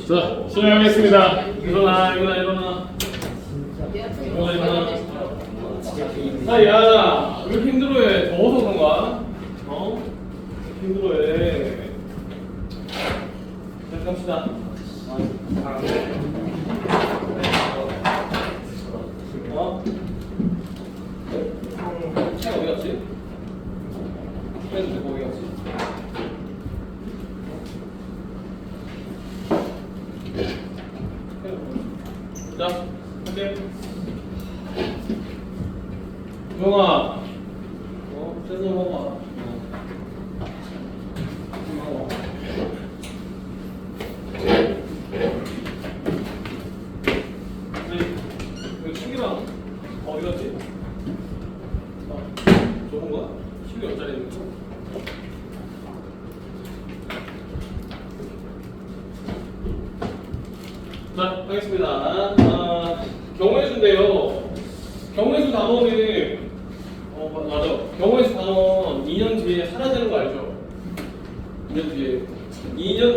자, 시작하겠습니다. 일어나. 자, 야, 왜 이렇게 힘들어해? 더워서 그런가? 힘들어해. 자, 갑시다. 책 어디 갔지? 펜 거기 갔지? 자, 할게. 용아, 세수 먹어. 이거 친구랑 어디 갔지? 좋은 거야? 친구 옆자리에 있는 거? 자, 하겠습니다. 경우의 수인데요. 경우의 수 단원은 맞아. 경우의 수 단원 2년 뒤에 사라지는 거 알죠? 2년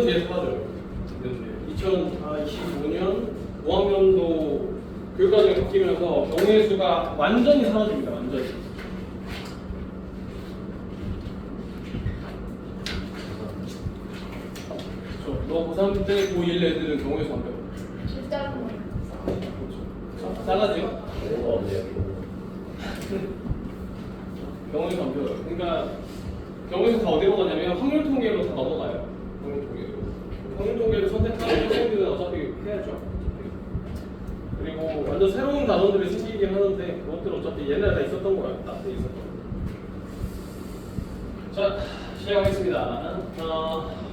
뒤에 사라져요. 2년 뒤에. 2025년 5학년도 교육과정이 바뀌면서 경우의 수가 완전히 사라집니다. 완전히. 너 고3 때 고1 애들은 경우의 수 안 배워. 싸가지요? 경우의 수 안 배워요. 그러니까 경우의 수 다 어디로 가냐면 확률 통계로 다 넘어가요. 확률 통계를 선택하는 학생들은 어차피 해야죠. 그리고 완전 새로운 단원들이 생기긴 하는데 그것들은 어차피 옛날에 다 있었던 거야. 다 있었던 거. 자, 시작하겠습니다.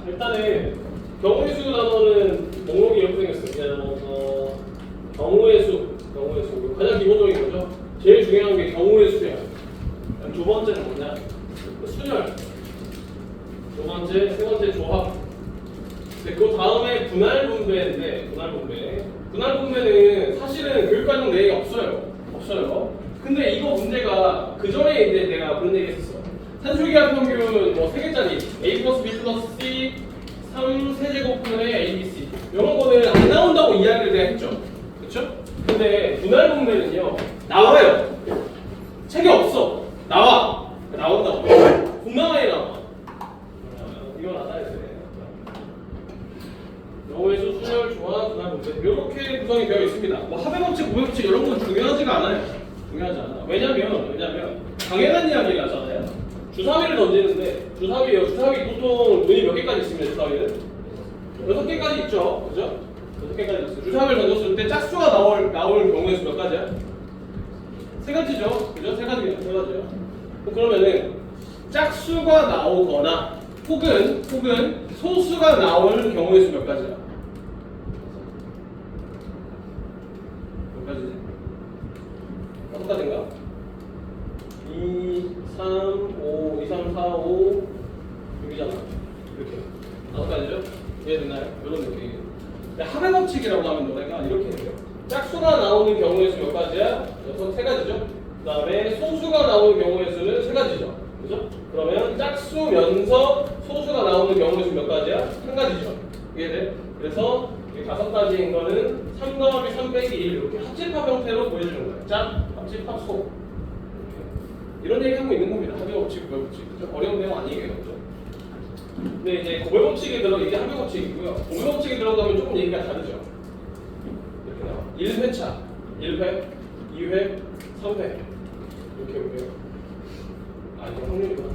일단은 경우의 수 단어는 목록이 이렇게 생겼어요. 경우의 수 가장 기본적인 거죠. 제일 중요한 게 경우의 수예요. 두 번째는 뭐냐? 순열. 두 번째, 세 번째 조합. 그 다음에 분할 분배인데 분할 분배는 사실은 교육과정 내에 없어요. 근데 이거 문제가 그 전에 이제 내가 그런 얘기 했었어. 산술기하 평균 뭐 3개짜리 a 플러스 b 플러스 c 3세제곱분의 abc 이런 거는 안 나온다고 이야기를 내가 했죠. 그렇죠? 근데 분할 분배는요 나와요. 책에 없어. 나온다고. 분명하게 나와. 이건 알아야 돼. 경우의 수, 순열, 조합, 분할 분배 이렇게 구성이 되어 있습니다. 뭐 합의 법칙, 고백 법칙 이런 건 중요하지가 않아요. 왜냐면 당연한 이야기를 하잖아요. 주사위를 던지는데 주사위 보통 눈이 몇 개까지 있습니다. 주사위는 6개까지 있죠. 그죠? 6개까지 있어요. 주사위를 던졌을 때 짝수가 나올 경우의 수 몇 가지야? 3가지죠. 그죠? 3가지죠. 그러면은 짝수가 나오거나 혹은 소수가 나올 경우의 수 몇 가지야? 몇 가지지? 5가지인가? 2, 3, 4, 5 6이잖아. 이렇게 5가지죠? 이해됐나요? 이런 느낌. 합의 법칙이라고 하면 노래가 이렇게 해요. 짝수가 나오는 경우의 수 몇 가지야? 3가지죠? 그 다음에 소수가 나오는 경우의 수는 3가지죠. 그죠? 그러면 짝수면서 소수가 나오는 경우의 수 몇 가지야? 1가지죠. 이해돼? 그래서 이 5가지인 거는 3 더하기 3 빼기 1 이렇게 합집합 형태로 보여주는 거예요. 짝, 합집합, 소. 이런 얘기 하고 있는 겁니다. 합의 법칙, 고백 법칙. 그죠? 어려운 내용 아니에요. 그죠? 근데 이제 고백 법칙에 이게 합의 법칙이고요. 고백 법칙에 들어가면 조금 얘기가 다르죠. 이렇게 나와. 1회차, 1회, 2회, 3회. 이렇게 볼게요. 이거 확률이구나.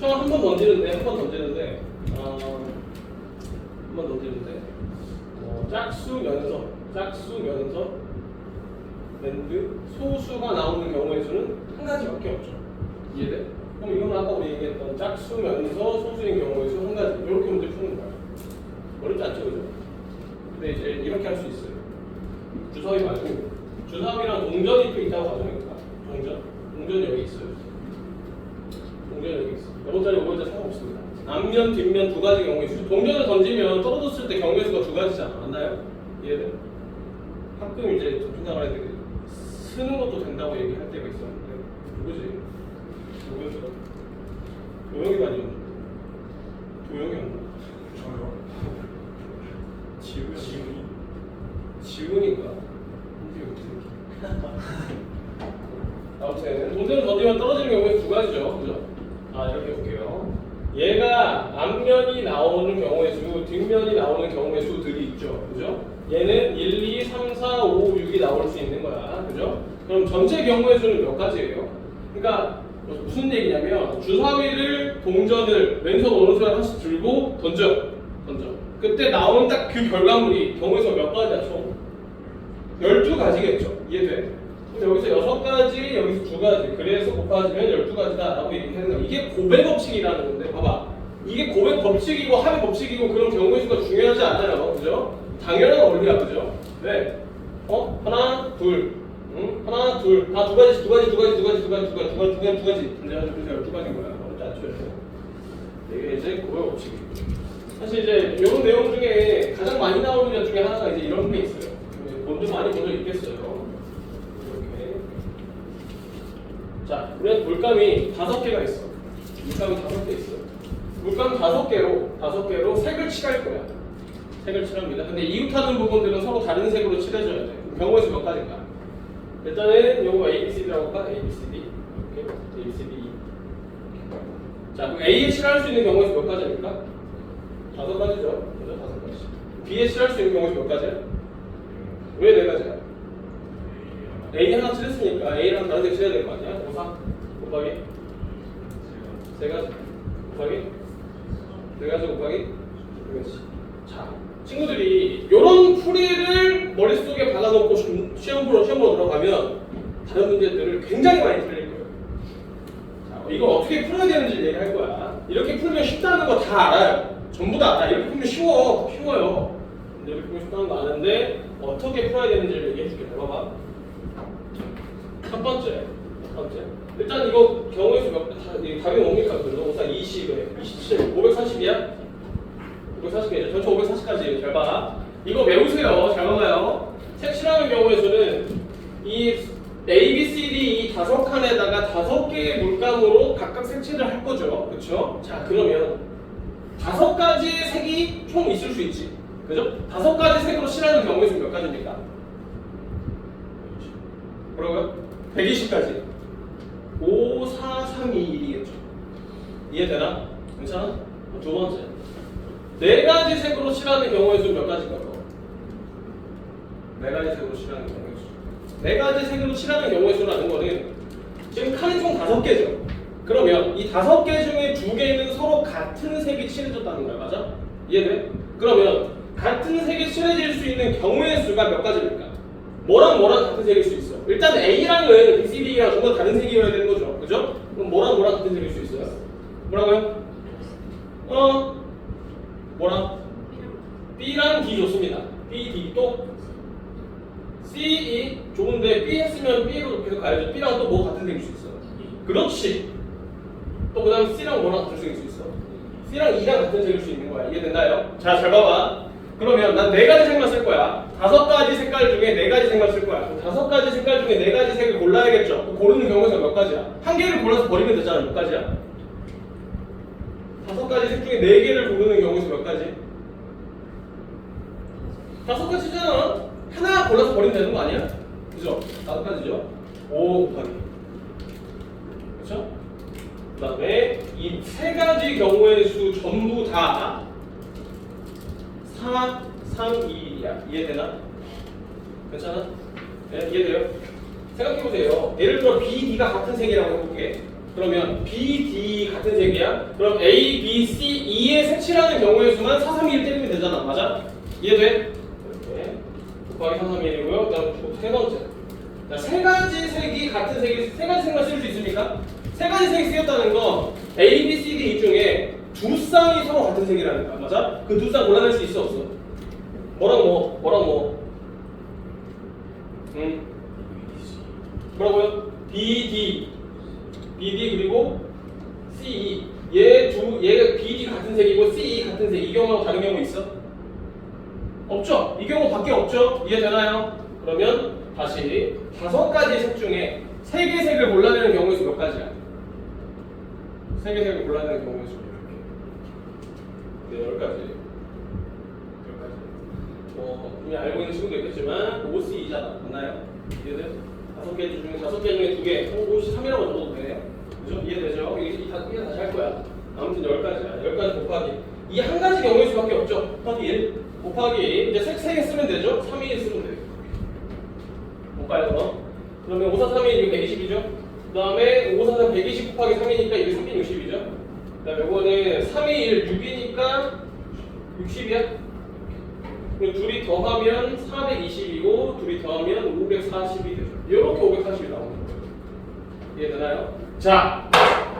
처음 한 번 던지는데 짝수면서 밴드 소수가 나오는 경우의 수는 1가지밖에 없죠. 이해돼? 그럼 이건 아까 우리 얘기했던 짝수면서 소수인 경우의 수 1가지. 이렇게 문제 푸는 거야. 어렵지 않죠, 그죠? 근데 이제 이렇게 할 수 있어요. 주사위 말고 주사위랑 동전이 또 있다고 가정해볼까? 동전이 여기 있어요. 동전이 여기 있어요. 4번짜리 5번짜리 상관없습니다. 앞면, 뒷면 2가지 경우의 수. 동전을 던지면 떨어졌을 때 경우의 수가 2가지잖아. 맞나요? 이해돼? 가끔 이제 전투생활 애들이 쓰는 것도 된다고 얘기할 때가 있었는데 누구지? 누구였어? 도영이가 아니었나? 도영이었나? 지훈인가? 아무튼 동전을 던지면 떨어지는 경우에 두 가지죠, 그죠? 이렇게 볼게요. 얘가 앞면이 나오는 경우의 수, 뒷면이 나오는 경우의 수들이 있죠, 그죠? 얘는 1, 2, 3, 4, 5, 6이 나올 수 있는 거야, 그죠? 그럼 전체 경우의 수는 몇 가지예요? 그러니까 무슨 얘기냐면 주사위를 동전을 왼손 오른손에 하나씩 들고 던져. 그때 나온 딱 그 결과물이 경우의 수가 몇 가지야 총? 12가지겠죠. 이해돼? 그럼 여기서 6가지, 여기서 2가지. 그래서 곱하시면 12가지다 라고 얘기하는 거야. 이게 고백 법칙이라는 건데 봐봐. 이게 고백 법칙이고 합의 법칙이고 그런 경우의 수가 중요하지 않아요. 그죠? 당연한 원리야. 그죠? 왜? 하나, 둘. 하나, 둘. 다 두 가지. 그래서 12가지인 거야. 어렵지 않죠? 이게 이제 고백 법칙이고. 사실 이제 이런 내용 중에 가장 많이 나오는 것 중에 하나가 이제 이런 게 있어요. 먼저 많이 있겠어요. 이렇게. 자, 우리는 물감이 5개가 있어. 물감이 5개 있어. 물감 5개로 색을 칠할 거야. 색을 칠합니다. 근데 이웃하는 부분들은 서로 다른 색으로 칠해줘야 돼. 경우에서 몇 가지인가? 일단은 요거 ABCD라고 할까? ABCD. 이렇게. ABCD. 자, 그럼 A에 칠할 수 있는 경우에서 몇 가지입니까? 5가지죠. 그죠? 5가지. B에 칠할 수 있는 경우에서 몇 가지야? 왜 4가지야? A 하나 칠했으니까 A랑 다른 색 칠해야 될 거 아니야? 5, 4 곱하기 3가지 곱하기 4가지 곱하기 그렇지. 자, 친구들이 이런 풀이를 머릿속에 박아놓고 시험으로 들어가면 다른 문제들을 굉장히 많이 틀릴 거예요. 자, 이거 어떻게 풀어야 되는지 얘기할 거야. 이렇게 풀면 쉽다는 거 다 알아요. 전부 다 알아. 이렇게 풀면 쉬워요. 근데 이렇게 풀면 쉽다는 거 아는데 어떻게 풀어야 되는지를 얘기해 줄게. 봐봐. 첫 번째. 일단 이거 경우의 수 답이 뭡니까? 그죠? 5, 4, 20에 27, 540이야? 540이죠. 전체 540까지. 잘 봐. 이거 외우세요. 잘 봐봐요. 색칠하는 경우의 수는 이 A, B, C, D 이 5칸에다가 5개의 물감으로 각각 색칠을 할 거죠. 그렇죠? 자, 그러면 5가지 색이 총 있을 수 있지. 그죠? 5가지 색으로 칠하는 경우의 수 몇 가지입니까? 뭐라고요? 120가지. 5, 4, 3, 2, 1이겠죠. 이해되나? 괜찮아? 두 번째. 4가지 색으로 칠하는 경우의 수 몇 가지일까요? 4가지 색으로 칠하는 경우의 수. 4가지 색으로 칠하는 경우의 수라는 거는 지금 칸이 총 5개죠. 그러면 이 5개 중에 2개는 서로 같은 색이 칠해졌다는 거야. 맞아? 이해돼? 그러면 같은 색이 칠해질 수 있는 경우의 수가 몇 가지입니까? 뭐랑 같은 색일 수 있어. 일단 A랑은 BCD랑 전부 다 다른 색이어야 되는 거죠. 그죠? 그럼 뭐랑 같은 색일 수 있어요? 뭐라고요? 뭐랑? B랑 D 좋습니다. B, D 또 C, E 좋은데 B 했으면 B로 계속 가야죠. B랑 또 뭐 같은 색일 수 있어? 그렇지. 또 그 다음 C랑 뭐랑 같은 색일 수 있어? C랑 E랑 같은 색일 수 있는 거야. 이해됐나요? 자, 잘 봐봐. 그러면 난 4가지 색만 쓸 거야. 5가지 색깔 중에 4가지 색만 쓸 거야. 5가지 색깔 중에 4가지 색을 골라야겠죠. 고르는 경우에서 몇 가지야? 한 개를 골라서 버리면 되잖아. 몇 가지야? 5가지 색 중에 4개를 고르는 경우에서 몇 가지? 5가지잖아. 하나 골라서 버리면 되는 거 아니야? 그죠? 5가지죠? 5 곱하기. 그렇죠? 그 다음에 이 3가지 경우의 수 전부 다 4, 3, 2, 1이야. 이해되나? 괜찮아? 네, 이해돼요? 생각해보세요. 예를 들어 B, D가 같은 색이라고 해볼게. 그러면 B, D 같은 색이야? 그럼 A, B, C, E에 색칠하는 경우의 수만 4, 3, 2, 1 때리면 되잖아. 맞아? 이해돼? 이렇게 곱하기 4, 3, 1이고요. 그 다음 세 번째. 자, 3가지 색이 같은 색이 3가지 색만 쓸 수 있습니까? 3가지 색이 쓰였다는 건 A, B, C, D 이 중에 2쌍이 서로 같은 색이라는 거야. 맞아? 그 2쌍 골라낼 수 있어 없어? 뭐랑 뭐? 뭐라고요? BD 그리고 CE 얘 BD 같은 색이고 CE 같은 색. 이 경우하고 다른 경우 있어? 없죠? 이 경우 밖에 없죠? 이해되나요? 그러면 다시 5가지 색 중에 3개 색을 골라내는 경우의 수 몇 가지야? 3개 색을 골라내는 경우의 수 이렇게. 네, 10가지. 이미 알고 있는 친구도 있겠지만 OC2잖아. 맞나요? 이해돼? 5개 중에 2개. OC3이라고 적어도 돼. 그죠? 이해되죠? 이게 다시 할 거야. 아무튼 10가지야. 10가지 곱하기. 이 한 가지 경우일 수밖에 없죠. 곱하기 1. 곱하기 이제 3개 쓰면 되죠? 3, 2, 1 쓰면 돼요. 볼까요? 그러면 5, 4, 3, 2, 이게 120이죠? 그 다음에 5, 4, 3, 120 곱하기 3이니까 이게 360이죠? 그 다음에 이거는 3, 2, 1, 6이니까 60이야? 그럼 둘이 더하면 420이고 둘이 더하면 540이 되죠. 이렇게 540이 나오는 거예요. 이해되나요? 자,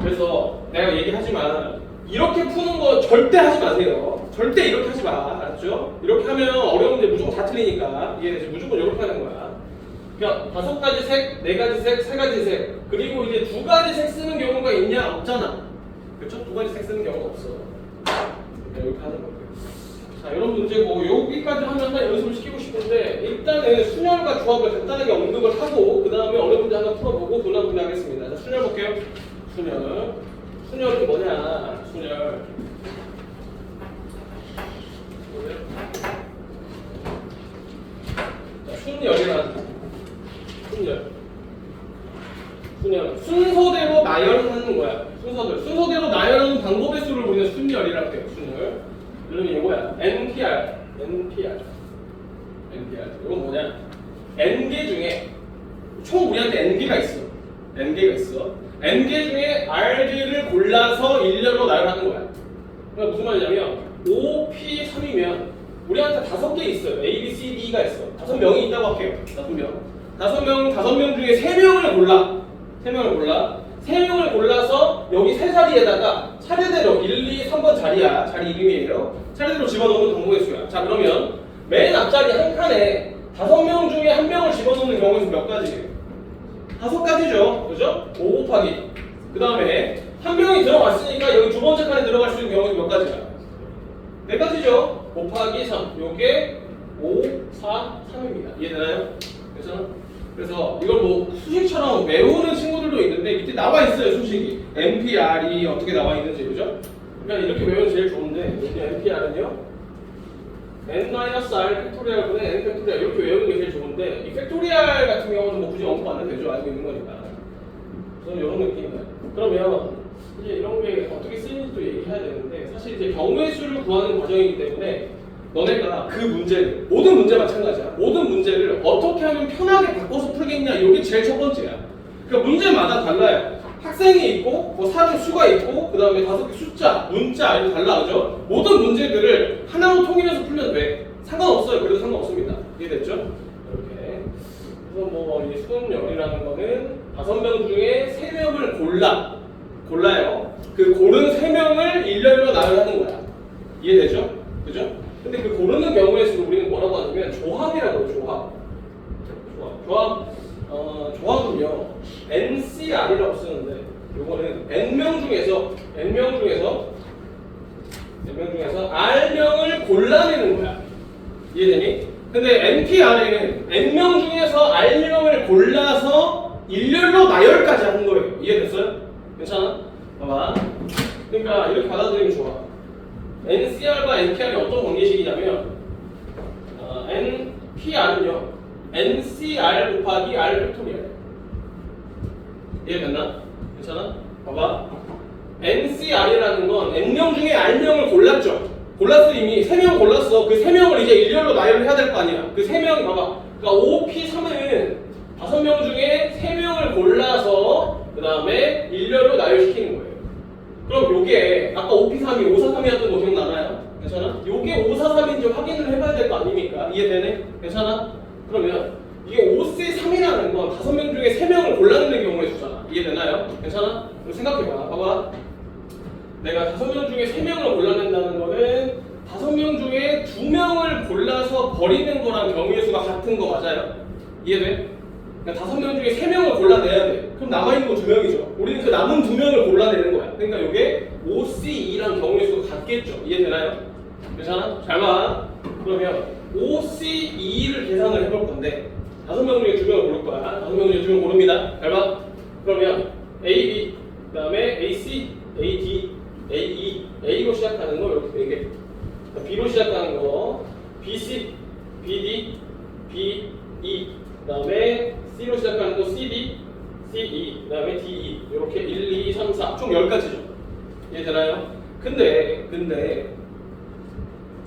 그래서 내가 얘기하지만 이렇게 푸는 거 절대 하지 마세요. 절대 이렇게 하지 마. 알았죠? 이렇게 하면 어려운 문제 무조건 다 틀리니까 이해되지? 무조건 이렇게 하는 거야. 그러니까 5가지 색, 4가지 색, 3가지 색 그리고 이제 2가지 색 쓰는 경우가 있냐? 없잖아. 그렇죠? 2가지 색 쓰는 경우가 없어. 그러니까 이렇게 하는 거예요. 자, 이런 문제고 여기까지 하면 한 연습을 시키고 싶은데 일단은 순열과 조합을 간단하게 언급을 하고 그 다음에 어려운 문제 하나 풀어보고 분할하겠습니다. 자, 순열 볼게요. 순열은 뭐냐? 순열. 자, 순열이란 순열. 순서대로 나열하는 거야. 순서대로 나열하는 방법의 수를 우리는 순열이라고 해요. 순열. 그러면 이거야. NPR. 이건 뭐냐? N개 중에 총 우리한테 N개가 있어. N개 중에 R개를 골라서 일렬로 나열하는 거야. 그러니까 무슨 말이냐면 OP3이면 우리한테 5개 있어요. A, B, C, D가 있어. 5명이 있다고 할게요. 5명 중에 3명을 골라. 3명을 골라서 여기 세 자리에다가 차례대로 1, 2, 3번 자리야. 자리 이름이에요. 차례대로 집어넣는 방법의 수야. 자, 그러면 맨 앞자리 한 칸에 5명 중에 1명을 집어넣는 경우는 몇 가지예요? 5가지죠. 그죠? 5 곱하기. 그 다음에 한 명이 들어갔으니까 여기 두 번째 칸에 들어갈 수 있는 경우는 몇 가지야? 4가지죠. 곱하기 3. 요게 5, 4, 3입니다. 이해되나요? 그래서 이걸 뭐 수식처럼 외우는 친구들도 있는데 밑에 나와 있어요. 수식이. NPR이 어떻게 나와 있는지. 그죠? 그러니까 이렇게 외우면 제일 좋은데 여기 NPR은요. N-R 팩토리얼분의 N 팩토리얼 이렇게 외우는 게 제일 좋은데 이 팩토리얼 같은 경우는 뭐 굳이 언급 안 해도 되죠. 알고 있는 거니까. 저는 이런 느낌이에요. 그러면 이제 이런 게 어떻게 쓰이는지 또 얘기해야 되는데 사실 이제 경우의 수를 구하는 과정이기 때문에 너네가 그 문제를 모든 문제 마찬가지야. 모든 문제를 어떻게 하면 편하게 바꿔서 풀겠냐 이게 제일 첫 번째야. 그러니까 문제마다 달라요. 학생이 있고 뭐 사람 수가 있고 그 다음에 5개 숫자, 문자 이렇게 달라 그죠? 모든 문제들을 하나로 통일해서 풀면 돼. 상관없어요. 그래도 상관없습니다. 이해됐죠? 이렇게. 그래서 뭐 이 수능열이라는 거는 5명 중에 3명을 골라요. 그 고른 3명을 일렬로 나열하는 거야. 이해되죠? 그죠? 근데 그 고르는 경우에 서 우리는 뭐라고 하냐면 조합이라고 해요. 조합은요 NCR이라고 쓰는데 요거는 N명 중에서 R명을 골라내는 거야. 이해되니? 근데 NPR에는 N명 중에서 R명을 골라서 일렬로 나열까지 하는 거예요. 이해됐어요? 괜찮아? 봐봐. 그러니까 이렇게 받아들이면 좋아. NCR과 NPR이 어떤 관계식이냐면 NPR은요 NCR 곱하기 R 팩토리얼. 이해됐나? 괜찮아? 봐봐. NCR이라는 건 N명 중에 R명을 골랐어 이미 3명 골랐어. 그 3명을 이제 일렬로 나열을 해야 될 거 아니야. 그 3명이 봐봐. 그러니까 OP3은 5명 중에 3명을 골라서 그 다음에 일렬로 나열시키는 거예요. 그럼 요게 아까 OP3이 543이었던 거 기억나나요? 괜찮아? 요게 543인지 확인을 해봐야 될 거 아닙니까? 이해되네? 괜찮아? 그러면 이게 5C3이라는 건 5명 중에 3명을 골라내는 경우의 수잖아. 이해되나요? 괜찮아? 그럼 생각해봐. 봐봐. 내가 5명 중에 3명을 골라낸다는 거는 5명 중에 2명을 골라서 버리는 거랑 경우의 수가 같은 거 맞아요? 이해돼? 그러니까 5명 중에 3명을 골라내야 돼. 그럼 남아있는 거 2명이죠. 우리는 그 남은 2명을 골라내는 거야. 그러니까 이게 5C2랑 경우의 수가 같겠죠. 이해되나요? 괜찮아? 잘 봐. 그러면 5C2를 계산을 해볼 건데 5명 중에 2명을 고를 거야. 5명 중에 2명 고릅니다. 잘 봐. 그러면 A, B, 그 다음에 AC, A, D, A, E, A로 시작하는 거 이렇게 4개. B로 시작하는 거 B, C, 그다음에 C로 시작하는 거 CD, CE, 그다음에 DE 이렇게 1, 2, 3, 4 총 10가지죠. 이해되나요? 근데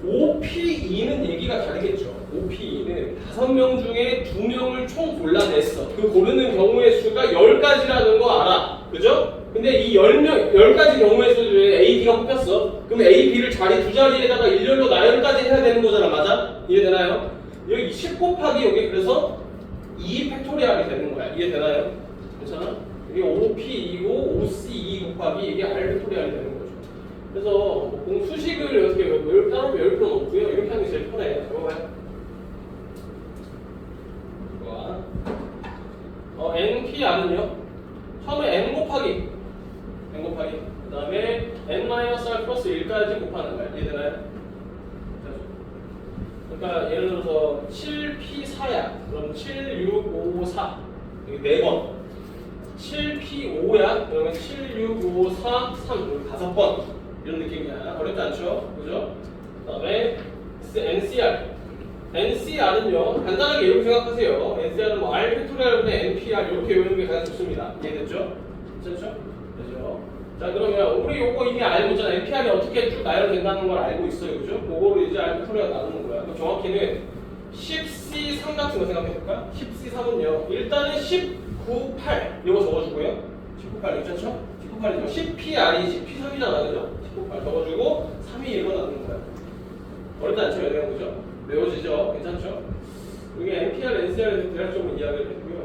OPE는 얘기가 다르겠죠. OPE는 5명 중에 2명을 총 골라냈어. 그 고르는 경우의 수가 10가지라는 거 알아. 그죠? 근데 이 10가지 경우의 수 중에 A, B가 뽑혔어. 그럼 A, B를 자리 두 자리에다가 일렬로 나열까지 해야 되는 거잖아. 맞아? 이해되나요? 여기 10 곱하기 여기 그래서 2 팩토리얼이 되는 거야. 이해되나요? 괜찮아? 이게 OPE고 OCE 곱하기 이게 R 팩토리얼이 되는 거죠. 그래서 수식을 어떻게 따로 외울 필요는 없고요. 이렇게 하는 게 제일 편해요. 해봐요. NPR은요? 처음에 N 곱하기 그 다음에 N-R 플러스 1까지 곱하는 거야. 이해되나요? 그러니까 예를 들어서 7P4야. 그럼 7, 6, 5, 4 여기 4번 7P5야. 그러면 7, 6, 5, 4, 3 여기 5번 이런 느낌이야. 어렵지 않죠? 그죠? 그 다음에 NCR은요 간단하게 이렇게 생각하세요. NCR은 뭐 R 팩토리얼분의 NPR 이렇게 외우는 게 가장 좋습니다. 이해됐죠? 괜찮죠? 그죠? 자 그러면 우리 요거 이미 알고 있잖아. NPR이 어떻게 쭉 나열된다는 걸 알고 있어요. 그죠? 그거를 이제 R 팩토리얼 나누는 거야. 그럼 정확히는 10C3 같은 거 생각해볼까? 10C3은요 일단은 19, 8 이거 적어주고요. 19, 8 괜찮죠? 19, 8이죠. 10PR이 10P3이잖아. 그죠? 19, 8 적어주고 3이 1로 나누는 거야. 어렵지 않죠? 얘네가 그죠? 외워지죠? 괜찮죠? 이게 NPR, NCR에 대해서 대략적으로 이야기를 했고요.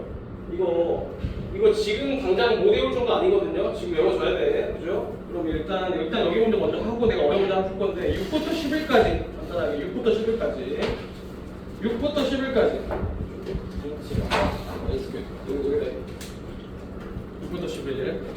이거 지금 당장 못 외울 정도 아니거든요. 지금 외워줘야 돼. 그죠? 그럼 일단 여기 문제 먼저 하고 내가 어려운 문제 할 건데 6부터 11까지 간단하게 6부터 11까지 6부터 11까지 6부터 11 자,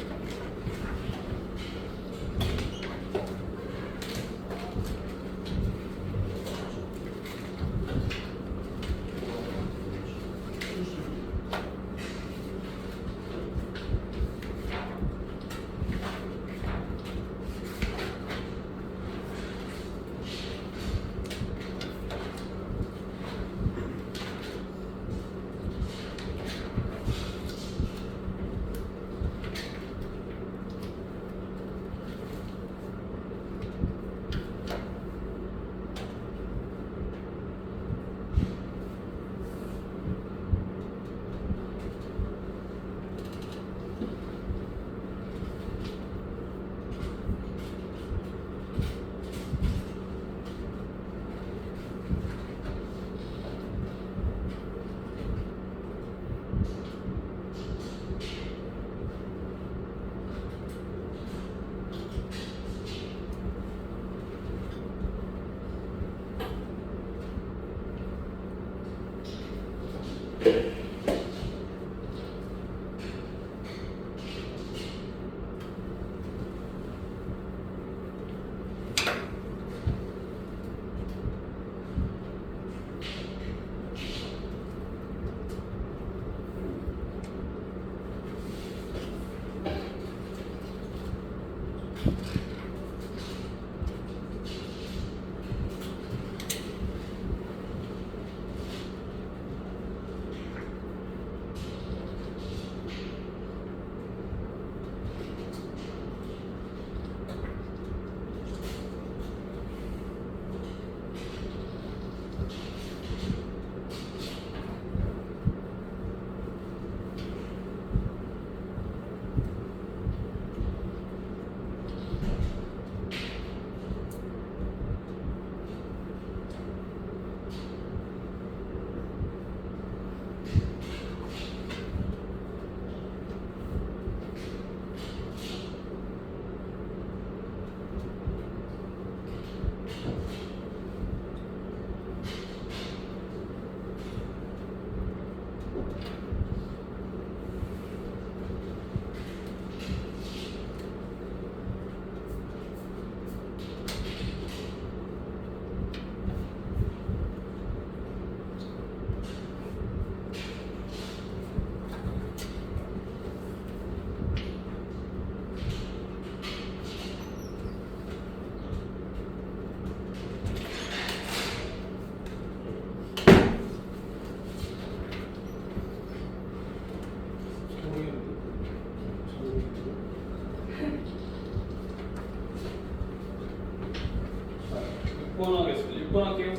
6번 할게요.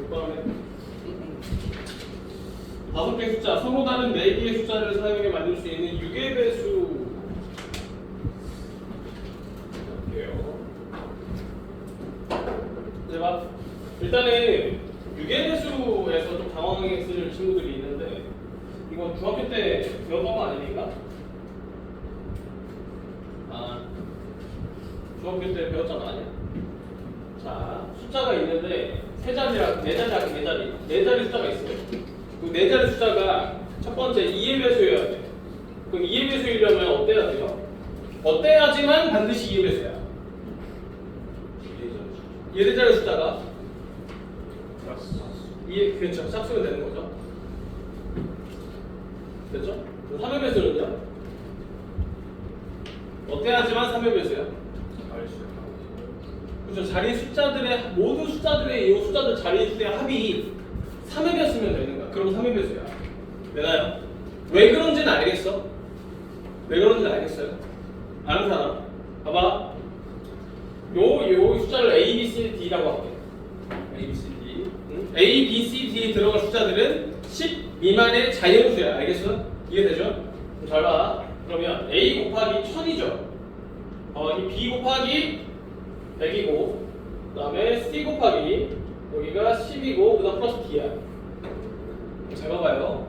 6번 하면 5개의 숫자, 서로 다른 4개의 숫자를 사용해 만들 수 있는 6의 배수 할게요. 이제 봐. 일단은 6의 배수에서 좀 당황했을 친구들이 있는데 이거 중학교 때 배웠던 거 아닙니까? 아, 중학교 때 배웠잖아, 아니야? 자, 숫자가 있는데 세 자리랑 네 자리랑 네 자리 숫자가 있어요. 그 네 자리 숫자가 첫 번째 2의 배수여야 돼. 그럼 2의 배수이려면 어때야 돼요? 어때야지만 반드시 2의 배수야. 2의 자리 숫자가 2의 그렇죠. 짝수가 되는 거죠. 됐죠? 3의 배수는요? 어때야지만 3의 배수야. 그렇죠. 자리 숫자들의 모든 숫자들의 이 숫자들 자리 숫자의 합이 3의 배수면 되는 거야. 그럼 3의 배수야. 되나요? 왜 그런지는 알겠어? 왜 그런지는 알겠어요? 아는 사람? 봐봐. 요 숫자를 A, B, C, D라고 할게. A, B, C, D. A, B, C, D에 들어갈 숫자들은 10 미만의 자연수야. 알겠어? 이해되죠? 잘 봐. 그러면 A 곱하기 1000이죠. 이 B 곱하기 100이고 그 다음에 C 곱하기 여기가 10이고 그 다음 플러스 D야. 잘 봐봐요.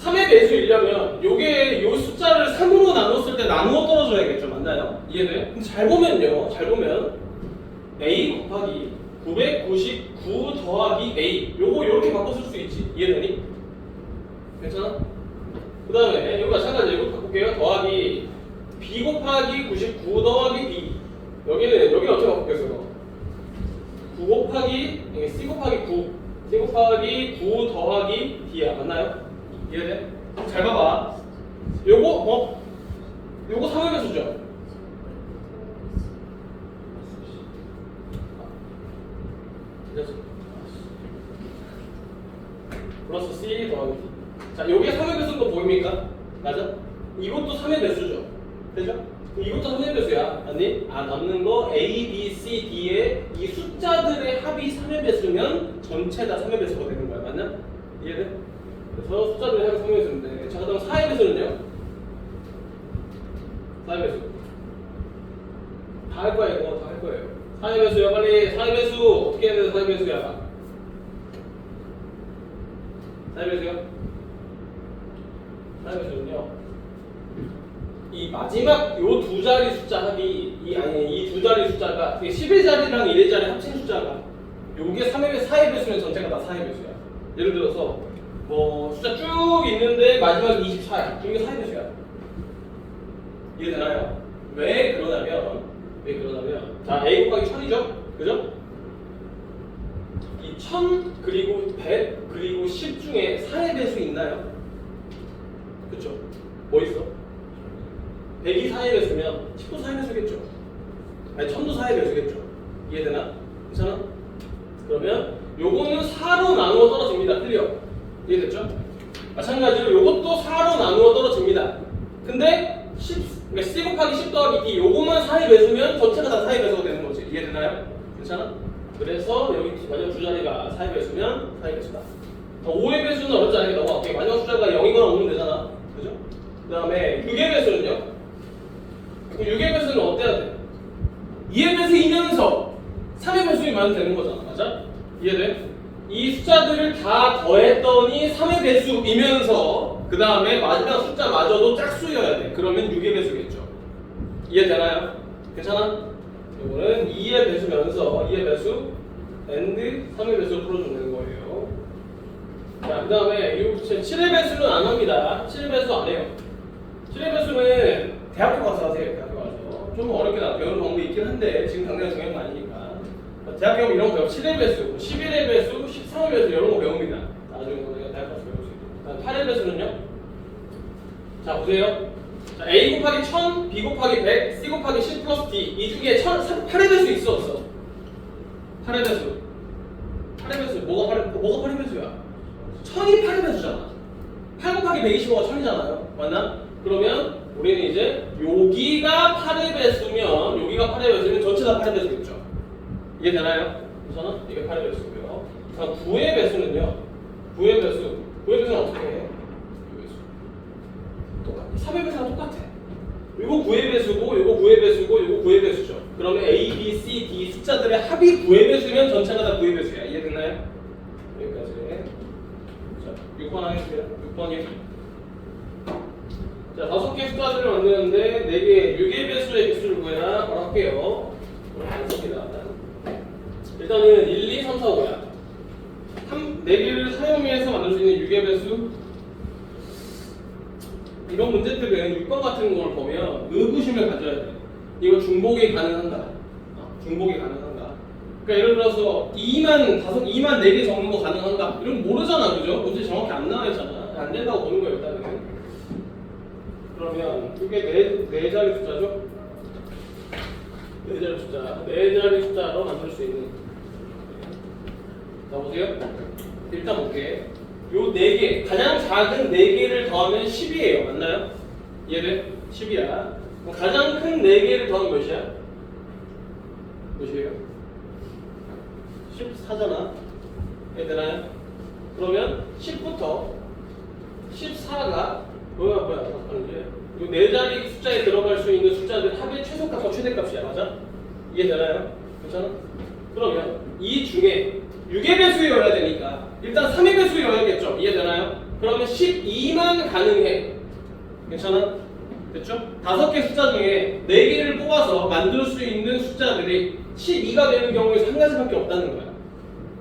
3의 배수이려면 요게 요 숫자를 3으로 나눴을 때 나누어 떨어져야겠죠. 맞나요? 이해돼? 근데 잘 보면요. 잘 보면 A 곱하기 999 더하기 A 요거 요렇게 바꿔 쓸 수 있지. 이해되니? 괜찮아? 그 다음에 여기 마찬가지로 이거 바꿀게요. 더하기 B 곱하기 99 더하기 B 여기는 어떻게 바꾸겠어요? 9 곱하기 C 곱하기 9 C 곱하기 9 더하기 D야. 맞나요? 이해돼? 잘 봐봐. 요거 3의 배수죠? 플러스 C 더하기 D. 자, 요게 3의 배수인 거 보입니까? 맞아? 이것도 3의 배수죠? 되죠? 이것도 3의 배수야. 맞니? 남는 거 A, B, C, D의 이 숫자들의 합이 3의 배수면 전체 다 3의 배수가 되는 거야. 맞나? 이해돼? 그래서 숫자들의 합이 3의 배수인데 자, 그다음 4의 배수는요? 4의 배수 다 할 거야. 이거 다 할 거예요. 4의 배수야. 빨리 4의 배수 어떻게 해야 돼? 4의 배수야. 4의 배수요? 4의 배수는요? 이 마지막 요 두 자리 숫자 합이 이 두 자리 숫자가 10의 자리랑 1의 자리 합친 숫자가 요게 3의 배수, 4의 배수면 전체가 다 4의 배수야. 예를 들어서 뭐 숫자 쭉 있는데 마지막 24야. 이게 4의 배수야. 이해되나요? 왜 그러냐면 자 A 곱하기 1000이죠? 그죠? 이 1000 그리고 100 그리고 10 중에 4의 배수 있나요? 그쵸? 뭐 있어? 100이 4의 배수면 10도 4의 배수겠죠? 아니 1000도 4의 배수겠죠? 이해되나? 괜찮아? 그러면 요거는 4로 나누어 떨어집니다. 클리어? 이해됐죠? 마찬가지로 요것도 4로 나누어 떨어집니다. 근데 10, C 곱하기 10 더하기 D 요거만 4의 배수면 전체가 다 4의 배수가 되는 거지. 이해되나요? 괜찮아? 그래서 여기 마지막 두 자리가 4의 배수면 4의 배수다. 5의 배수는 어렵지 않으니까 넘어갈게요. 마지막 숫자가 0이거나 5면 되잖아. 그죠? 그 다음에 6의 배수는요? 6의 배수는 어때야 돼? 2의 배수이면서 3의 배수이면 되는 거잖아. 맞아? 이해돼? 이 숫자들을 다 더했더니 3의 배수이면서 그 다음에 마지막 숫자마저도 짝수여야 돼. 그러면 6의 배수겠죠. 이해되나요? 괜찮아? 이거는 2의 배수면서 2의 배수 and 3의 배수를 풀어주는 거예요. 자, 그 다음에 7의 배수는 안 합니다. 7의 배수 안 해요. 7의 배수는 대학교 가서 하세요. 대학교 가서. 좀 어렵게 배우는 방법이 있긴 한데 지금 당장 중요한 거 아니니까. 대학 가면 이런 거 배워. 7의 배수, 11의 배수, 13의 배수 이런 거 배웁니다. 나중에 우리가 대학 가서 배울 수 있고. 8의 배수는요? 자, 보세요. 자, A 곱하기 1000, B 곱하기 100, C 곱하기 10 플러스 D 이 중에 8의 배수 있어 없어? 8의 배수. 8의 배수. 뭐가 8의 배수야? 1000이 8의 배수잖아. 8 곱하기 125가 1000이잖아요. 맞나? 그러면 우리는 이제 여기가 8의 배수면 여기가 8의 배수면 전체 다 8의 배수겠죠. 이해되나요? 괜찮아? 이게 8의 배수고요. 자, 9의 배수는요. 9의 배수는 어떻게 해? 9의 배수. 똑같아. 3의 배수랑 똑같아. 요거 9의 배수고, 요거 9의 배수고, 요거 9의 배수죠. 그러면 A, B, C, D 숫자들의 합이 9의 배수면 전체가 다 9의 배수야. 이해됐나요? 여기까지. 자, 6번 하겠습니다. 6번이요. 자, 5개 숫자들을 만드는데 4개, 6의 배수의 개수를 구해라. 바로 할게요. 좋습니다. 일단은 1, 2, 3, 4, 5야. 4개를 사용해서 만들 수 있는 6의 배수. 이런 문제들은 6번 같은 걸 보면 의구심을 가져야 돼. 이거 중복이 가능한가? 중복이 가능한가? 그러니까 예를 들어서 2만 4개 적는 거 가능한가? 이런 거 모르잖아, 그죠? 문제 정확히 안 나와 있잖아. 안 된다고 보는 거예요, 일단은. 그러면 이게 네 자리 숫자죠? 네 자리 숫자로 만들 수 있는. 자, 보세요. 일단 볼게. 요 4개, 가장 작은 4개를 더하면 10이에요. 맞나요? 얘를 10이야. 가장 큰 4개를 더하면 몇이야? 몇이에요? 14잖아. 얘들아. 그러면 10부터 14가 뭐야? 요 4자리 숫자에 들어갈 수 있는 숫자들 합의 최소값과 최대값이야. 맞아? 이해되나요? 괜찮아? 그러면 이 중에 6의 배수여야 되니까 일단 3의 배수여야겠죠. 이해되나요? 그러면 12만 가능해. 괜찮아? 됐죠? 5개 숫자 중에 4개를 뽑아서 만들 수 있는 숫자들이 12가 되는 경우에 한 가지밖에 없다는 거야.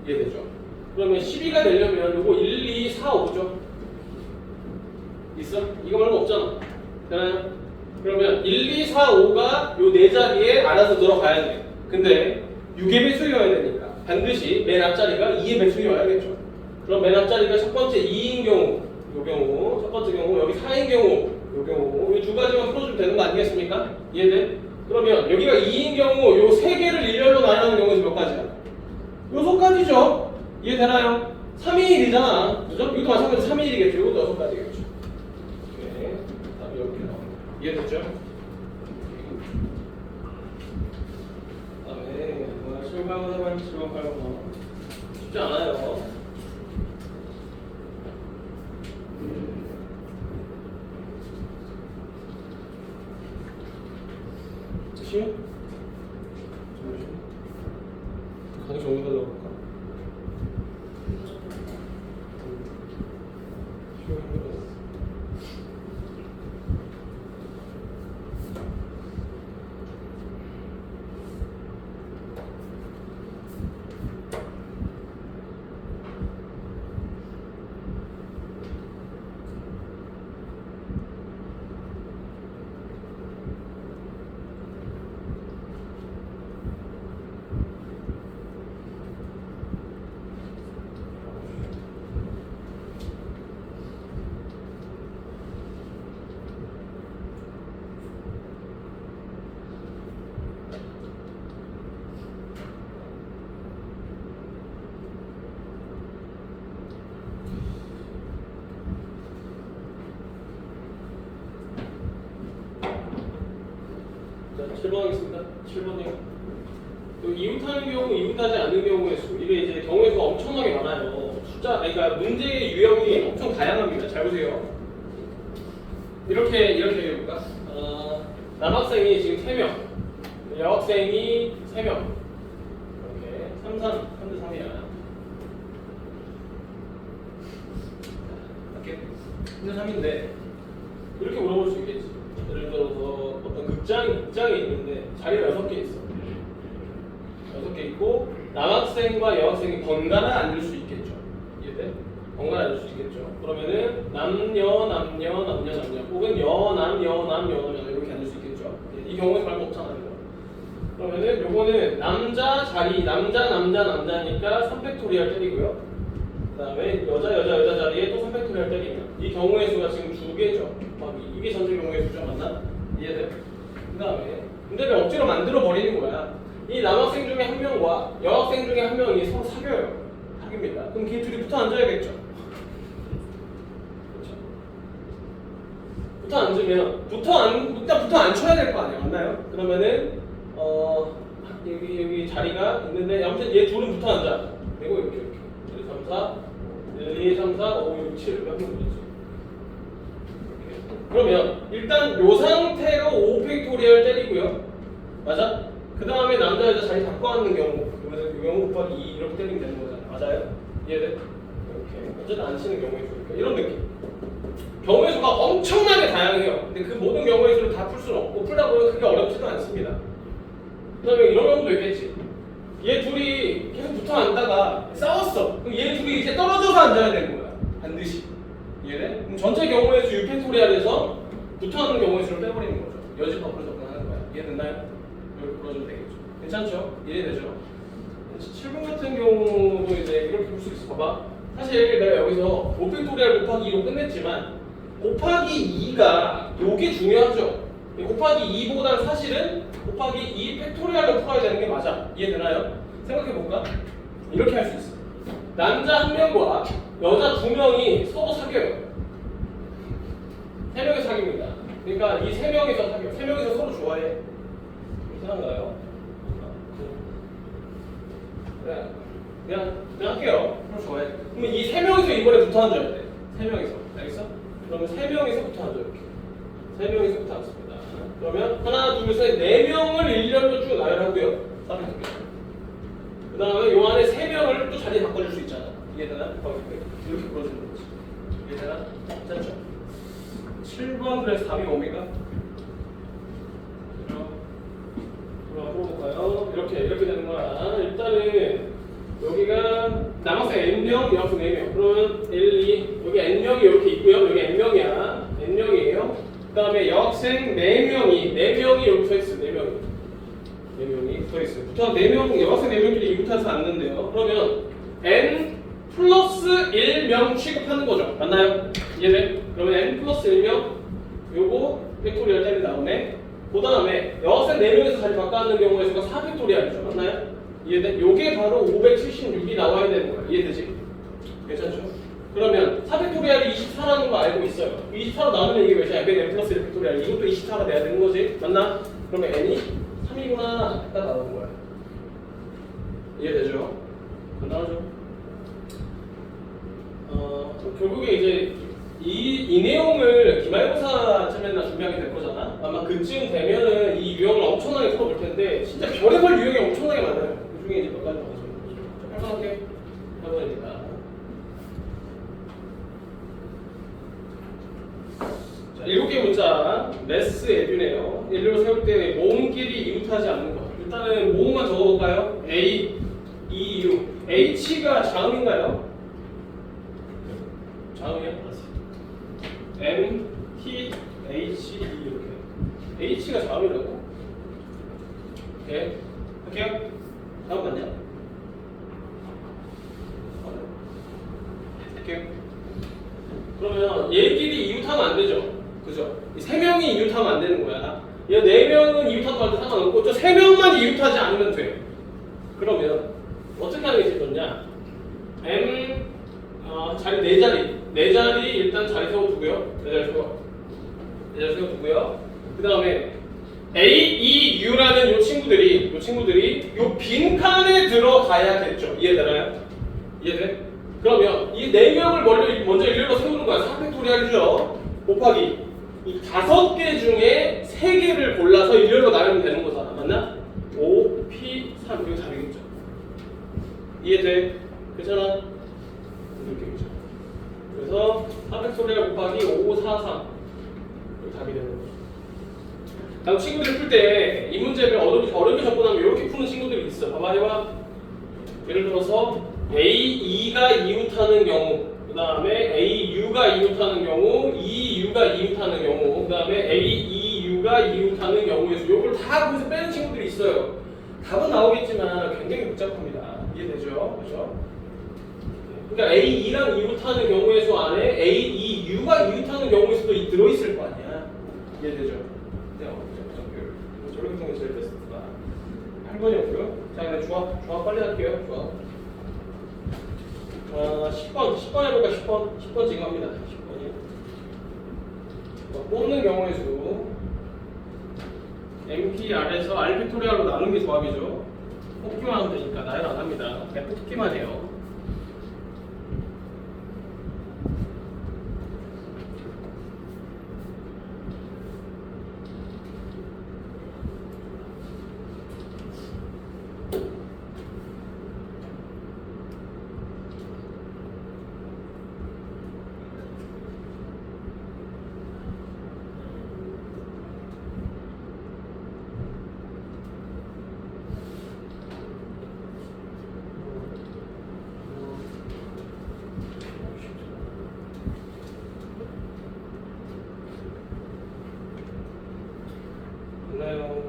이해되죠? 그러면 12가 되려면 요거 1, 2, 4, 5죠? 있어? 이거 말고 없잖아. 되나요? 그러면 1, 2, 4, 5가 요 4자리에 알아서 들어가야 돼. 근데 6의 배수여야 되니까 반드시 맨 앞자리가 2의 배수여야겠죠. 그럼 맨 앞자리가 첫 번째 2인 경우, 요 경우, 첫 번째 경우, 여기 4인 경우, 요 경우, 이 2가지만 풀어주면 되는 거 아니겠습니까? 이해돼? 그러면 여기가 2인 경우, 요 3개를 일렬로 나누는 경우는 몇 가지야? 6가지죠. 이해되나요? 3인 1이잖아. 그죠? 이것도 마찬가지로 3인 1이겠죠. 이것도 6가지겠죠. 네. 답이 이렇게 나옵니다. 이해됐죠? 다음에 7번, 8번, 7번, 8번 쉽지 않아요. 쉬워? 가격 정리 달라고 볼까? 자, 7번 하겠습니다. 7번이요. 이웃하는 경우, 이웃하지 않는 경우의 수. 이게 이제 경우의 수가 엄청나게 많아요. 그러니까 문제의 유형이 엄청 다양합니다. 잘 보세요. 이렇게 해볼까? 남학생이 지금 3명, 여학생이 3명. 이렇게 3대 3이야. 할게. 3대 3인데 이렇게 물어볼 수 있겠지. 예를 들어서 어떤 극장이 있는데 자리가 6개 있어. 6개 있고 남학생과 여학생이 번갈아 앉을 수 있겠죠. 이해돼? 번갈아 앉을 수 있겠죠. 그러면은 남녀 혹은 여남 이렇게 앉을 수 있겠죠. 이 경우에 말고 없잖아요. 그러면은 요거는 남자 자리 남자니까 3팩토리얼 때리고요. 그 다음에 여자 자리에 또 3팩토리얼 때리면 이 경우의 수가 지금 2개죠. 이게 전체 경우의 수죠. 맞나? 이해돼? 그 다음에 문제를 억지로 만들어 버리는 거야. 이 남학생 중에 한 명과 여학생 중에 한 명이 서로 사귀어요. 사귀입니다. 그럼 걔 둘이 붙어 앉아야겠죠. 그렇죠? 붙어 앉으면 일단 붙어 앉혀야 될 거 아니에요. 맞나요? 그러면은 여기 자리가 있는데 아무튼 얘 둘은 붙어 앉아. 그리고 이렇게 1, 3, 4, 1, 2, 3, 4, 5, 6, 7 이렇게 하면 되지. 그러면 일단 요 상태로 5팩토리얼 때리고요. 맞아? 그 다음에 남자 여자 자리 바꿔 앉는 경우, 그래서 이 경우 곱하기 2 이렇게 때리면 되는 거잖아. 맞아요? 이해돼? 이렇게 어쨌든 안 치는 경우의 수니까 이런 느낌. 경우의 수가 엄청나게 다양해요. 근데 그 모든 경우의 수를 다 풀 수는 없고 풀다 보면 그게 어렵지도 않습니다. 그 다음에 이런 경우도 있겠지. 얘 둘이 계속 붙어 앉다가 싸웠어. 그럼 얘 둘이 이제 떨어져서 앉아야 되는 거야. 반드시. 이해돼? 그럼 전체 경우의 수 6팩토리얼에서 붙어 앉는 경우의 수를 빼버리는 거죠. 여집합으로 접근하는 거야. 이해됐나요? 이렇게 풀어주면 되겠죠. 괜찮죠? 이해되죠? 7번 같은 경우도 이제 이렇게 볼 수 있어. 봐봐. 사실 내가 여기서 5팩토리얼 곱하기 2로 끝냈지만 곱하기 2가 요게 중요하죠. 곱하기 2보다는 사실은 곱하기 2 팩토리얼로 풀어야 되는 게 맞아. 이해되나요? 생각해볼까? 이렇게 할 수 있어. 남자 1명과 여자 2명이 서로 사귀어요. 3명이 사귀입니다. 그러니까 이 3명이서 사귀어. 3명이서 서로 좋아해. 이상한가요? 그냥 할게요. 서로 좋아해. 그러면 이 3명이서 이번에 붙어 앉아야 돼. 3명이서. 알겠어? 그러면 3명이서 붙어 앉아 이렇게. 3명이서 붙어 앉습니다. 그러면 하나, 둘, 셋, 4명을 일렬로 쭉 나열하고요. 그 다음에 요 안에 3명을 또 자리 바꿔줄 수 있잖아. 이해되나? 이렇게 풀어주는 거지. 이해되나? 괜찮죠? 7번 그래서 답이 뭡니까? 풀어볼까요? 이렇게 되는 거야. 일단은 여기가 남학생 N명, 여학생 4명. 그러면 1, 2, 여기 N명이 이렇게 있고요. 여기 N명이야. N명이에요. 그 다음에 여학생 4명이 여기 서있어요. 4명이 서있어요. 부터 4명, 여학생 4명끼리 이웃해서 앉는데요. 그러면 N 플러스 1명 취급하는 거죠. 맞나요? 이해돼? 그러면 N 플러스 1명 요거 팩토리얼 때린 다음에 그 다음에 여학생 4명에서 자리 바꿔 앉는 경우의 수가 4팩토리얼이죠. 맞나요? 이해돼? 요게 바로 576이 나와야 되는 거야. 이해되지? 괜찮죠? 그러면 4팩토리얼이 24라는 거 알고 있어요. 24로 나누면 이게 몇이야? N 플러스 1 팩토리얼. 이것도 24가 돼야 되는 거지. 맞나? 그러면 N이 3이구나. 딱 나오는 거야. 이해되죠? 간단하죠? 결국에 이제 이 내용을 기말고사쯤에나 준비하게 될 거잖아. 아마 그쯤 되면은 이 유형을 엄청나게 풀어볼 텐데 진짜 별의별 유형이 엄청나게 많아요. 그 중에 이제 몇 가지 나오죠. 편하게 해보니까. 자, 7개 문자 레스 에듀네요. 일로 세울 때 모음끼리 이웃하지 않는 것. 일단은 모음만 적어볼까요? A, E, U. H가 자음인가요? 자음이야? M, T, H, E 이렇게. H가 자음이라고? 오케이. 할게요. 자음 맞냐? 할게요. 그러면 얘끼리 이웃하면 안 되죠. 그죠? 이 3명이 이웃하면 안 되는 거야. 얘 4명은 이웃하는 것도 상관없고 저 3명만 이웃하지 않으면 돼. 그러면 어떻게 하는 게 제일 좋냐? M 자리 4자리 일단 자리 세워두고요. 4자리 세워두고요. 그 다음에 A, E, U라는 요 친구들이 요 빈칸에 들어가야겠죠. 이해되나요? 이해돼? 그러면 이 4명을 먼저 일렬로 세우는 거야. 4팩토리얼이죠. 곱하기 이 5개 중에 3개를 골라서 일렬로 나누면 되는 거잖아. 맞나? 5, P, 3 이거 답이겠죠. 이해돼? 괜찮아? 이렇게 되죠. 그래서 4팩토리얼 곱하기 5, 4, 3 이거 답이 되는 거죠. 다음 친구들이 풀 때 이 문제를 어렵게 접근하면 이렇게 푸는 친구들이 있어. 봐봐 해봐. 예를 들어서 A2가 이웃하는 경우, 그 다음에 AU가 이웃하는 경우, EU가 이웃하는 경우, 그 다음에 AEU가 이웃하는 경우의 수. 이걸 다 거기서 빼는 친구들이 있어요. 답은 나오겠지만 굉장히 복잡합니다. 이해되죠? 그렇죠? 그러니까 A2랑 이웃하는 경우의 수 안에 AEU가 이웃하는 경우의 수도 들어있을 거 아니야. 이해되죠? 네, 저렇게 생긴 제일 베스트다. 8번이었고요. 자, 이제 조합 빨리 할게요. 조합. 10번 해볼까? 10번 지금 합니다. 10번이. 뽑는 경우의 수. MPR에서 R 팩토리얼로 나눈 게 조합이죠. 뽑기만 하면 되니까 나열 안 합니다. 그냥 뽑기만 해요. 맞나요?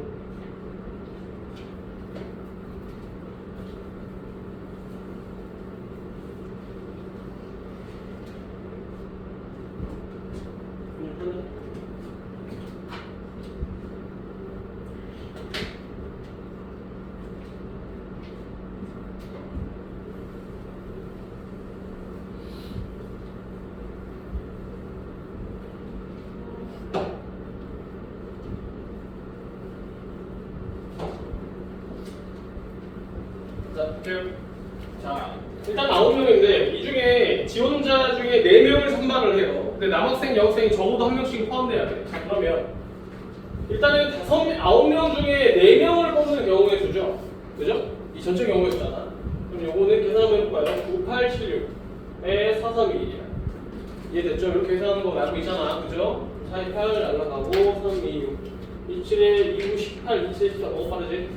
자, 볼게요. 자, 일단 9명인데 이 중에 지원자 중에 4명을 선발을 해요. 근데 남학생, 여학생이 적어도 1명씩 포함돼야 돼. 자, 그러면 일단은 9명 중에 4명을 뽑는 경우의 수죠. 그죠? 이 전체 경우의 수잖아. 그럼 요거는 계산 한번 해볼까요? 9876에 4321이야. 이해됐죠? 이렇게 계산하는 거 알고 있잖아. 그죠? 428 날라가고 326 27에 29 18 27 14 너무 빠르지?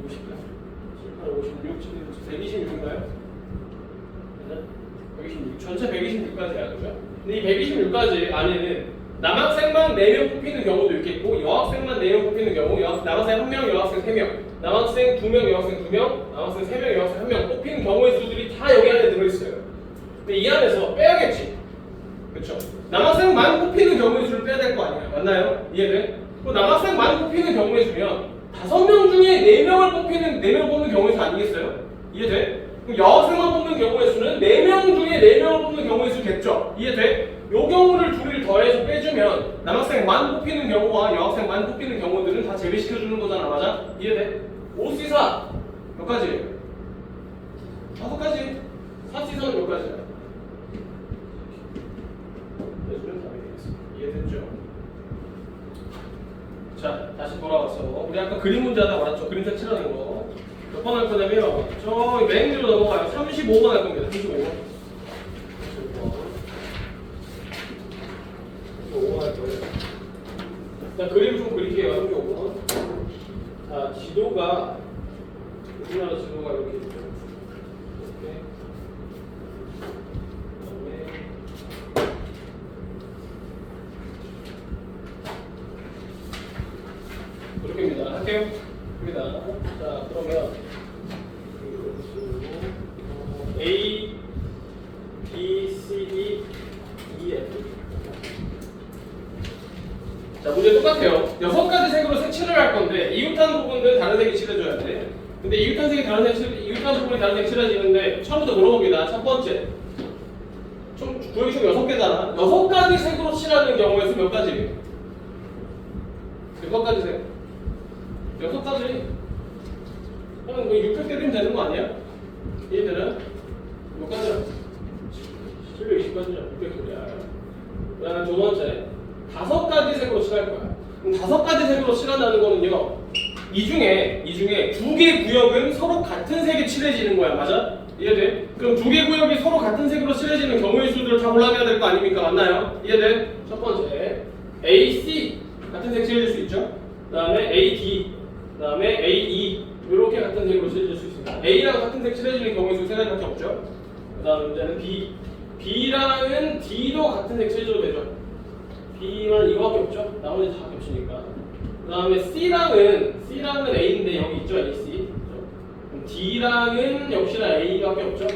218 56, 126인가요? 126. 전체 126까지야, 그죠? 근데 이 126까지 안에는 남학생만 4명 뽑히는 경우도 있겠고, 여학생만 4명 뽑히는 경우, 남학생 1명, 여학생 3명, 남학생 2명, 여학생 2명, 남학생 3명, 여학생 1명 뽑히는 경우의 수들이 다 여기 안에 들어있어요. 근데 이 안에서 빼야겠지. 그쵸? 남학생만 뽑히는 경우의 수를 빼야 될 거 아니야. 맞나요? 이해돼? 그럼 남학생만 뽑히는 경우의 수면 5명 중에 4명을 뽑히는 4명 뽑는 경우의 수 아니겠어요? 이해돼? 그럼 여학생만 뽑는 경우의 수는 4명 중에 4명을 뽑는 경우의 수겠죠? 이해돼? 요 경우를 둘을 더해서 빼주면 남학생만 뽑히는 경우와 여학생만 뽑히는 경우들은 다 제외시켜주는 거잖아. 맞아? 이해돼? 5C4 몇 가지? 5가지. 4C4는 몇 가지야? 빼주면 답이 되겠습니다. 이해됐죠? 자, 다시 돌아와서 우리 아까 그림 문제 하다 말았죠? 그림 색칠하는 거 몇 번 할 거냐면 저 맨 뒤로 넘어가요. 35번 할 겁니다. 35번 35번 할 거예요. 자, 그림 좀 그릴게요. 35번. 자, 지도가 우리나라 지도가 이렇게 있죠. 이렇게 이렇게입니다. 할게요. 입니다. 자, 그러면 A, B, C, D, E, F. 자, 문제 똑같아요. 6가지 색으로 색칠을 할 건데 이웃한 부분은 다른 색이 칠해줘야 돼. 근데 이웃한 색이 다른 색, 이웃한 부분이 다른 색 칠해지는데 처음부터 물어봅니다. 첫 번째. 구역이 총 6개잖아. 6가지 색으로 칠하는 경우에 수 몇 가지? 6가지 색. 6가지. 그럼 뭐 600 때리면 되는 거 아니야? 얘들은 몇 가지야? 720가지야. 600개야. 그다음에 두 번째. 5가지 색으로 칠할 거야. 그럼 5가지 색으로 칠한다는 거는요. 이 중에 2개 구역은 서로 같은 색이 칠해지는 거야. 맞아? 이해돼? 그럼 2개 구역이 서로 같은 색으로 칠해지는 경우의 수들을 다 골라내야 될 거 아닙니까? 맞나요? 이해돼? 첫 번째. A, C 같은 색 칠해질 수 있죠? 그 다음에 A, D 그 다음에 A, E 이렇게 같은 색으로 칠해질 수 있습니다. A랑 같은 색 칠해지는 경우의 수 3가지밖에 없죠? 그 다음 문제는 B B랑은 D도 같은 색 칠해줘도 되죠? B만 이거밖에 없죠? 나머지 다 겹치니까. 그 다음에 C랑은 A인데 여기 있죠? AC 그럼 D랑은 역시나 A밖에 없죠?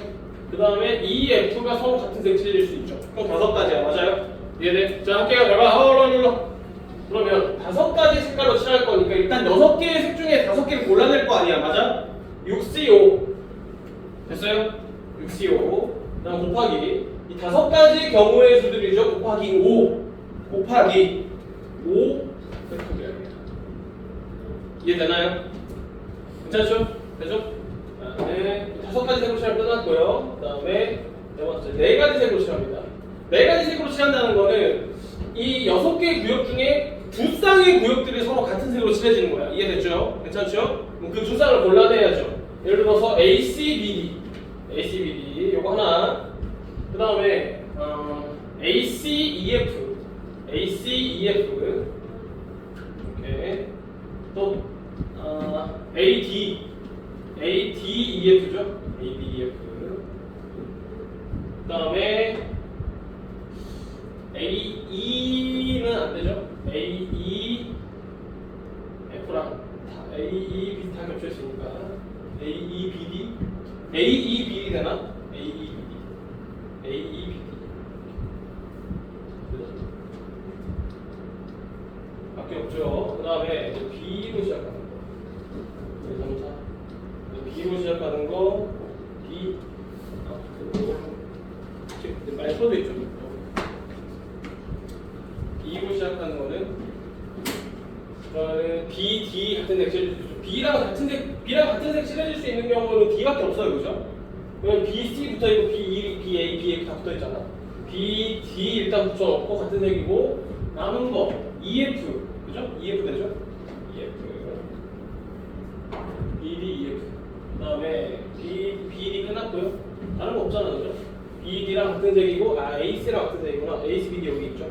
그 다음에 E, F가 서로 같은 색 칠해질 수 있죠? 그럼 5가지야. 맞아요? 이해돼? 자, 할게요. 내가 그러면 5가지 색깔로 칠할 거니까 일단 6개의 색 중에 5개를 골라낼 거 아니야. 맞아? 6CO 됐어요? 6CO 그 다음 곱하기 이 5가지 경우의 수들이죠. 곱하기 5 곱하기 5 이해되나요? 괜찮죠? 되죠? 그다음에 5가지 색으로 칠할 끝났고요. 그다음에 네 번째 4가지 색으로 칠합니다. 4가지 색으로 칠한다는 거는 이 6개의 구역 중에 2쌍의 구역들이 서로 같은 색으로 칠해지는 거야. 이해됐죠? 괜찮죠? 그럼 그 2쌍을 골라내야죠. 예를 들어서 ACBD 요거 하나. 그 다음에 ACEF 이렇게 또 ADEF죠. ADEF. 그 다음에 AE는 안 되죠. AEF랑 AEB 다 겹쳐 있으니까 AEBD 되나? AEBD 밖에 없죠. 그 다음에 B로 시작하는 거. 2, 3, 4. B로 시작하는 거. B. 지금 많이 써져 있죠. B로 시작하는 거는 B, D 같은 색 B랑 같은 색 칠해질 수 있는 경우는 D밖에 없어요, 그죠? 그러면 B, C 붙어 있고 B, E, B, A, B, F 다 붙어 있잖아. B, D 일단 붙여놓고 같은 색이고 남은 거 EF, 그죠? EF 되죠? EF, BD, EF. 그다음에 BD 끝났고요. 다른 거 없잖아, 그죠? BD랑 같은 색이고 AC랑 같은 색이구나. AC, BD 여기 있죠?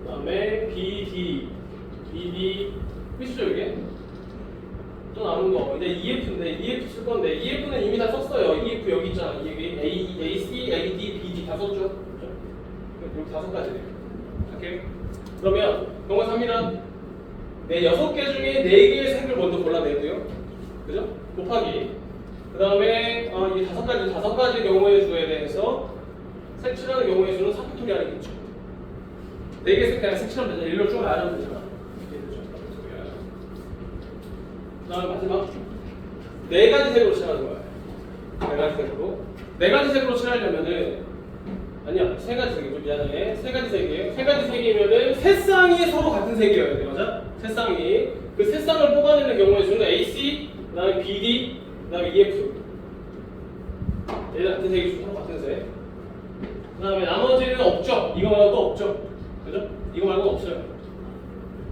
그다음에 BD, BD 끝이죠 이게? 또 남은 거 이제 EF인데 EF 쓸 건데 EF는 이미 다 썼어요. EF 여기 있잖아. 여기 AC, AD, BD 다 썼죠? 그렇죠? 여기 5가지 돼요. 오케이? 그러면 동사 3이란 네 6개 중에 4개의 색을 먼저 골라내고요. 그죠? 곱하기 그 다음에 이 5가지 경우의 수에 대해서 색칠하는 경우의 수는 사피토리알이 있죠. 4개 색 그냥 색칠하면 되잖아. 일로 쭉 나눠도 되잖아. 그 다음에 마지막 4가지 색으로 칠하는 거야. 4가지 색으로 4가지 색으로 칠하려면은 아니야 3가지 색이죠. 미안해. 3가지 색이에요. 3가지 색이면은 세 쌍이 서로 같은 색이어야 돼. 맞아? 세 쌍이 그 세 쌍을 뽑아내는 경우의 수는 AC 그 다음에 BD 그 다음에 EF 얘들 같은 색이죠. 서로 같은 색. 그 다음에 나머지는 없죠. 이거 말고 또 없죠. 그죠? 이거 말고 없어요.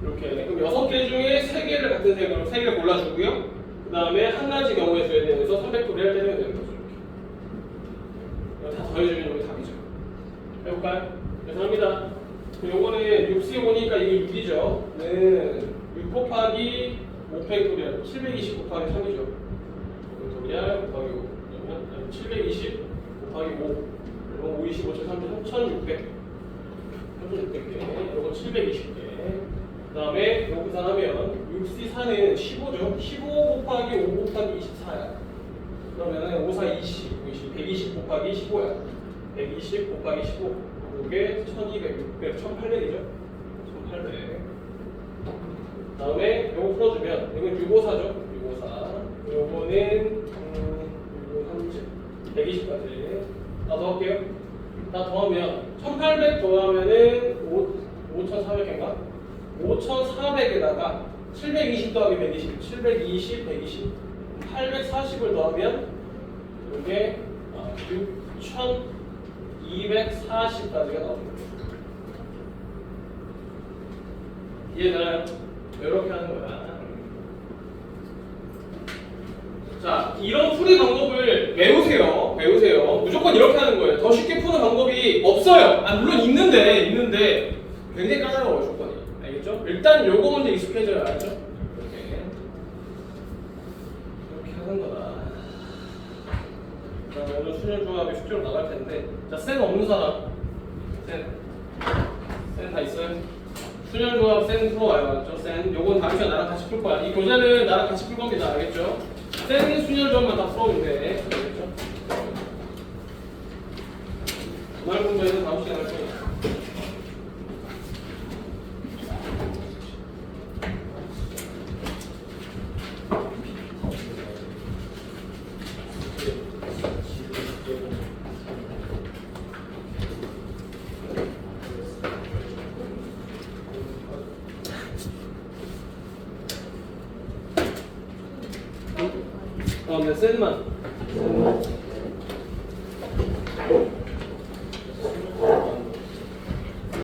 이렇게 그럼 6개 중에 3개를 같은 색으로 3개를 골라주고요. 그 다음에 한 가지 경우의 수에 대해서 300도를 때리면 되는 거죠. 이렇게 다 더해주면 여기 답이죠. 해볼까요? 그래서 합니다. 요거는 6C 보니까 이거 6이죠. 6 곱하기 5팩토리얼 720 곱하기 3이죠. 팩토리얼 곱하기 5 그러면 720 곱하기 5 그리고 5, 25, 7, 30, 1600 1600개 요거 720개 그 다음에 요거 계산하면 6C4는 15죠. 15 곱하기 5 곱하기 24야. 그러면은 5, 4, 20, 120 곱하기 15야. 120 곱하기 15 이게 1200, 600, 1800이죠. 1800 그 다음에 요거 풀어주면 이건 654죠. 654 요거는 120까지 다 더할게요. 다 더하면 1800 더하면은 5400인가? 5400에다가 720 더하기 120 720, 120 840을 더하면 이게 6240까지가 나옵니다. 이해되나요? 이렇게 하는 거야. 자, 이런 풀이 방법을 외우세요. 무조건 이렇게 하는 거예요. 더 쉽게 푸는 방법이 없어요. 물론 있는데 굉장히 까다로워요, 조건이. 알겠죠? 일단 요거 먼저 익숙해져야 알죠? 이렇게 하는 거다. 자, 오늘 수련조합이 숙제로 나갈 텐데, 자, 센 없는 사람, 센 다 있어요? 수련조합 센 풀어와요, 알죠? 센. 요건 다음 시간 나랑 같이 풀 거야. 이 교재는 나랑 같이 풀 겁니다, 알겠죠? 센 수련조합만 다 풀어오면 돼, 알겠죠? 주말 공부에서 다음 시간 할 거예요. 다음에 셋만. 셋만.